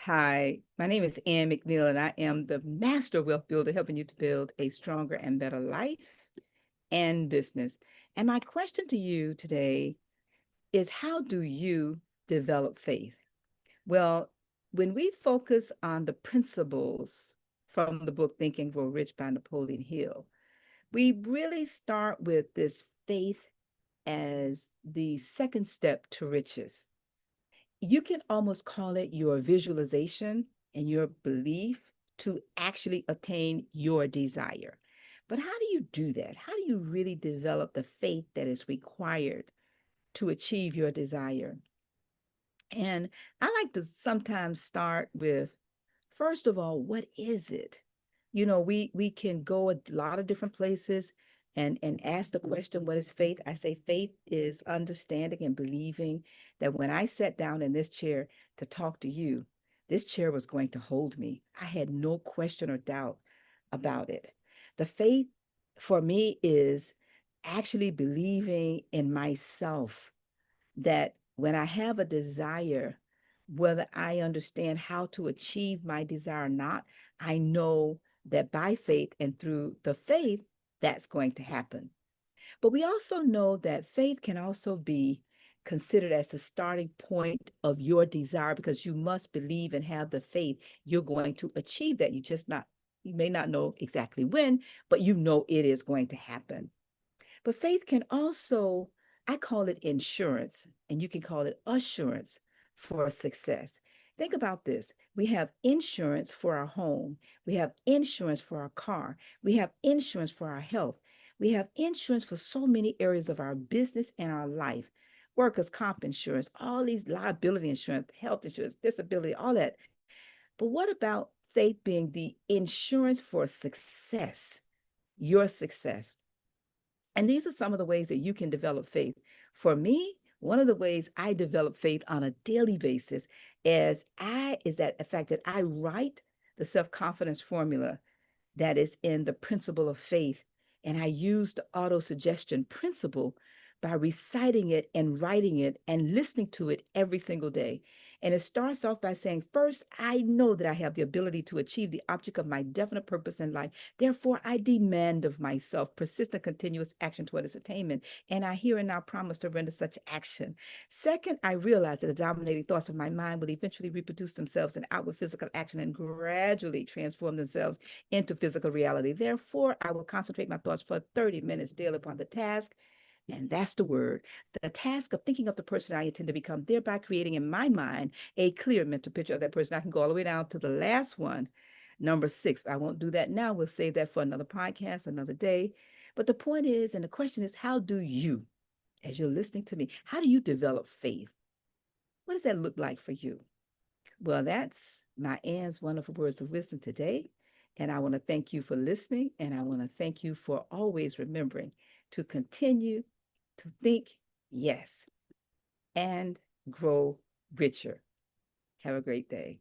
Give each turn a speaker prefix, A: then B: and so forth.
A: Hi, my name is Ann McNeil, and I am the Master Wealth Builder, helping you to build a stronger and better life and business. And my question to you today is, how do you develop faith? Well, when we focus on the principles from the book Think and Grow Rich by Napoleon Hill, we really start with this faith as the second step to riches. You can almost call it your visualization and your belief to actually attain your desire. But how do you do that? How do you really develop the faith that is required to achieve your desire? And I like to sometimes start with, first of all, what is it? We can go a lot of different places and ask the question, what is faith? I say faith is understanding and believing that when I sat down in this chair to talk to you, this chair was going to hold me. I had no question or doubt about it. The faith for me is actually believing in myself, that when I have a desire, whether I understand how to achieve my desire or not, I know that by faith and through the faith, that's going to happen. But we also know that faith can also be considered as the starting point of your desire, because you must believe and have the faith you're going to achieve that. You may not know exactly when, but you know it is going to happen. But faith can also, I call it insurance, and you can call it assurance for success. Think about this. We have insurance for our home. We have insurance for our car. We have insurance for our health. We have insurance for so many areas of our business and our life. Workers' comp insurance, all these liability insurance, health insurance, disability, all that. But what about faith being the insurance for success, your success? And these are some of the ways that you can develop faith. For me, one of the ways I develop faith on a daily basis is that the fact that I write the self-confidence formula that is in the principle of faith. And I use the auto suggestion principle by reciting it and writing it and listening to it every single day. And it starts off by saying, first, I know that I have the ability to achieve the object of my definite purpose in life. Therefore, I demand of myself persistent, continuous action toward its attainment. And I here and now promise to render such action. Second, I realize that the dominating thoughts of my mind will eventually reproduce themselves in outward physical action and gradually transform themselves into physical reality. Therefore, I will concentrate my thoughts for 30 minutes daily upon the task. And that's the word, the task of thinking of the person I intend to become, thereby creating in my mind a clear mental picture of that person. I can go all the way down to the last one, number 6. I won't do that now. We'll save that for another podcast, another day. But the point is, and the question is, how do you, as you're listening to me, how do you develop faith? What does that look like for you? Well, that's my Ann's wonderful words of wisdom today. And I want to thank you for listening. And I want to thank you for always remembering to continue to think yes and grow richer. Have a great day.